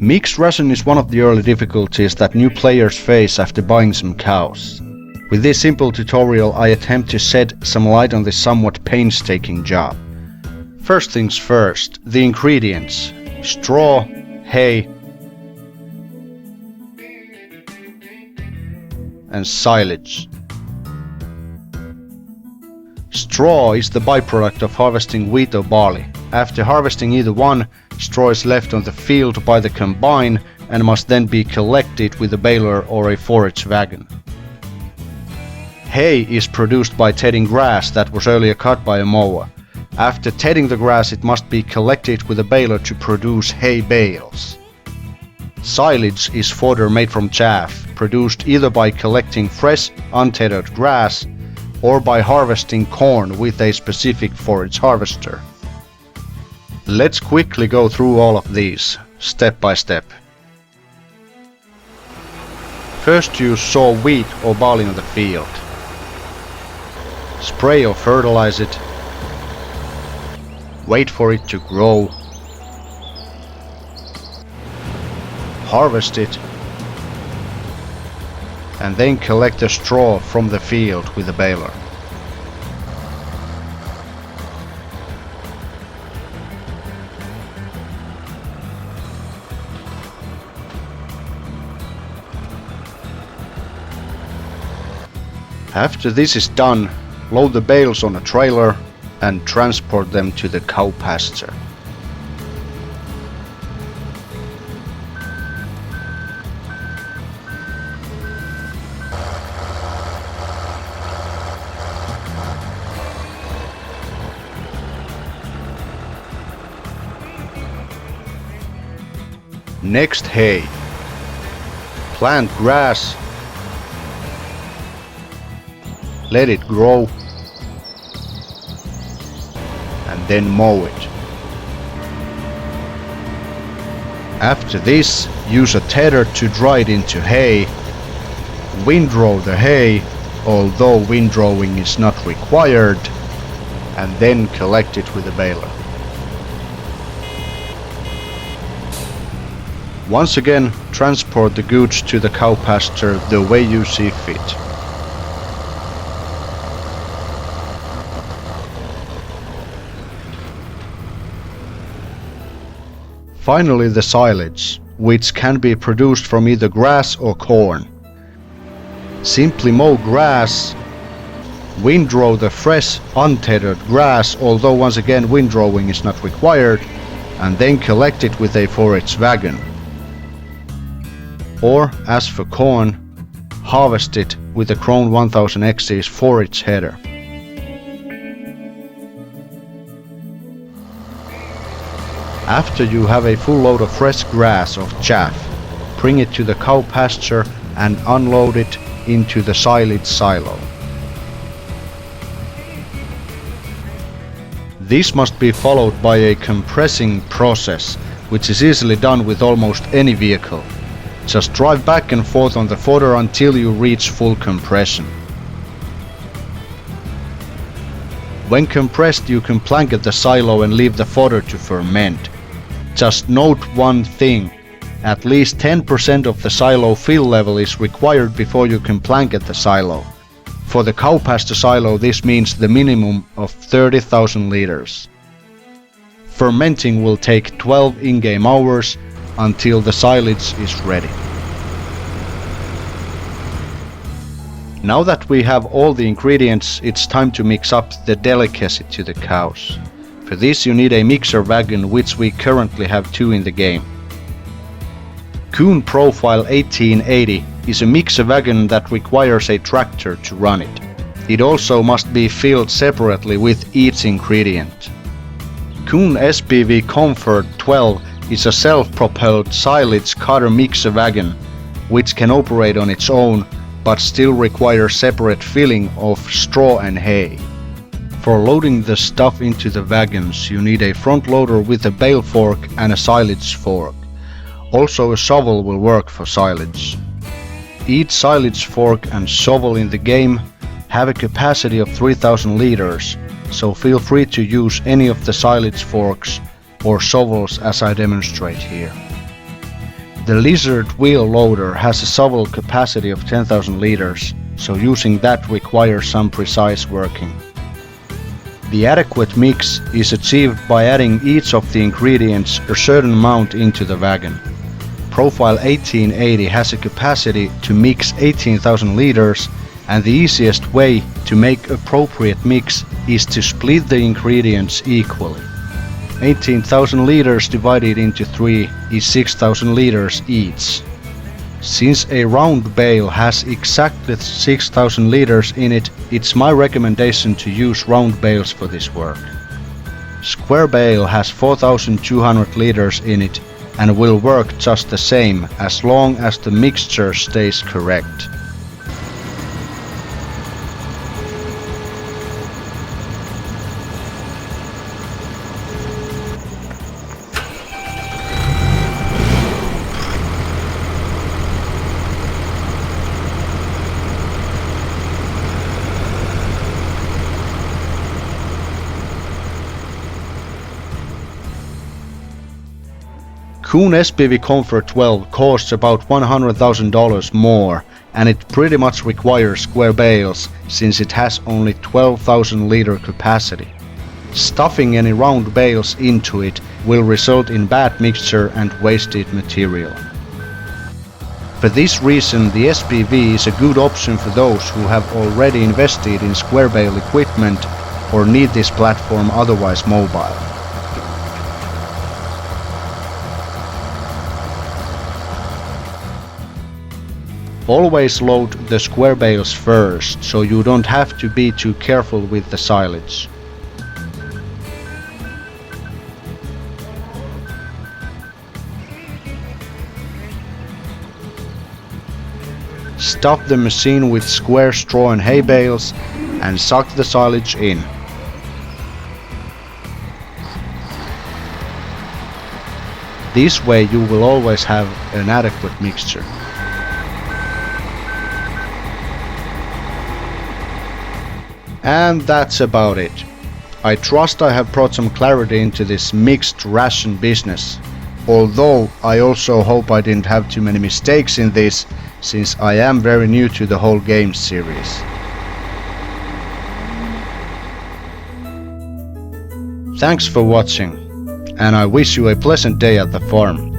Mixed ration is one of the early difficulties that new players face after buying some cows. With this simple tutorial I attempt to shed some light on this somewhat painstaking job. First things first, the ingredients: straw, hay and silage. Straw is the byproduct of harvesting wheat or barley. After harvesting either one, straw is left on the field by the combine and must then be collected with a baler or a forage wagon. Hay is produced by tedding grass that was earlier cut by a mower. After tedding the grass, it must be collected with a baler to produce hay bales. Silage is fodder made from chaff, produced either by collecting fresh, untethered grass or by harvesting corn with a specific forage harvester. Let's quickly go through all of these, step by step. First you sow wheat or barley on the field. Spray or fertilize it. Wait for it to grow. Harvest it. And then collect the straw from the field with a baler. After this is done, load the bales on a trailer and transport them to the cow pasture. Next, hay. Plant grass. Let it grow. And then mow it. After this, use a tether to dry it into hay. Windrow the hay, although windrowing is not required, and then collect it with a baler. Once again, transport the goods to the cow pasture the way you see fit. Finally, the silage, which can be produced from either grass or corn. Simply mow grass, windrow the fresh, untethered grass, although once again windrowing is not required, and then collect it with a forage wagon. Or, as for corn, harvest it with a Krone 1000XC's forage header. After you have a full load of fresh grass or chaff, bring it to the cow pasture and unload it into the silage silo. This must be followed by a compressing process, which is easily done with almost any vehicle. Just drive back and forth on the fodder until you reach full compression. When compressed, you can blanket the silo and leave the fodder to ferment. Just note one thing, at least 10% of the silo fill level is required before you can blanket the silo. For the cow pasture silo, this means the minimum of 30,000 liters. Fermenting will take 12 in-game hours until the silage is ready. Now that we have all the ingredients, it's time to mix up the delicacy to the cows. For this you need a mixer wagon, which we currently have 2 in the game. Kuhn Profile 1880 is a mixer wagon that requires a tractor to run it. It also must be filled separately with each ingredient. Kuhn SPV Comfort 12 is a self-propelled silage cutter mixer wagon, which can operate on its own, but still requires separate filling of straw and hay. For loading the stuff into the wagons, you need a front loader with a bale fork and a silage fork. Also a shovel will work for silage. Each silage fork and shovel in the game have a capacity of 3000 liters, so feel free to use any of the silage forks or shovels as I demonstrate here. The lizard wheel loader has a shovel capacity of 10,000 liters, so using that requires some precise working. The adequate mix is achieved by adding each of the ingredients a certain amount into the wagon. Profile 1880 has a capacity to mix 18,000 liters, and the easiest way to make appropriate mix is to split the ingredients equally. 18,000 liters divided into 3 is 6,000 liters each. Since a round bale has exactly 6,000 liters in it, it's my recommendation to use round bales for this work. Square bale has 4,200 liters in it and will work just the same as long as the mixture stays correct. Kuhn SPV Comfort 12 costs about $100,000 more, and it pretty much requires square bales since it has only 12,000 liter capacity. Stuffing any round bales into it will result in bad mixture and wasted material. For this reason, the SPV is a good option for those who have already invested in square bale equipment or need this platform otherwise mobile. Always load the square bales first, so you don't have to be too careful with the silage. Stuff the machine with square straw and hay bales and suck the silage in. This way you will always have an adequate mixture. And that's about it. I trust I have brought some clarity into this mixed ration business. Although I also hope I didn't have too many mistakes in this, since I am very new to the whole game series. Thanks for watching, and I wish you a pleasant day at the farm.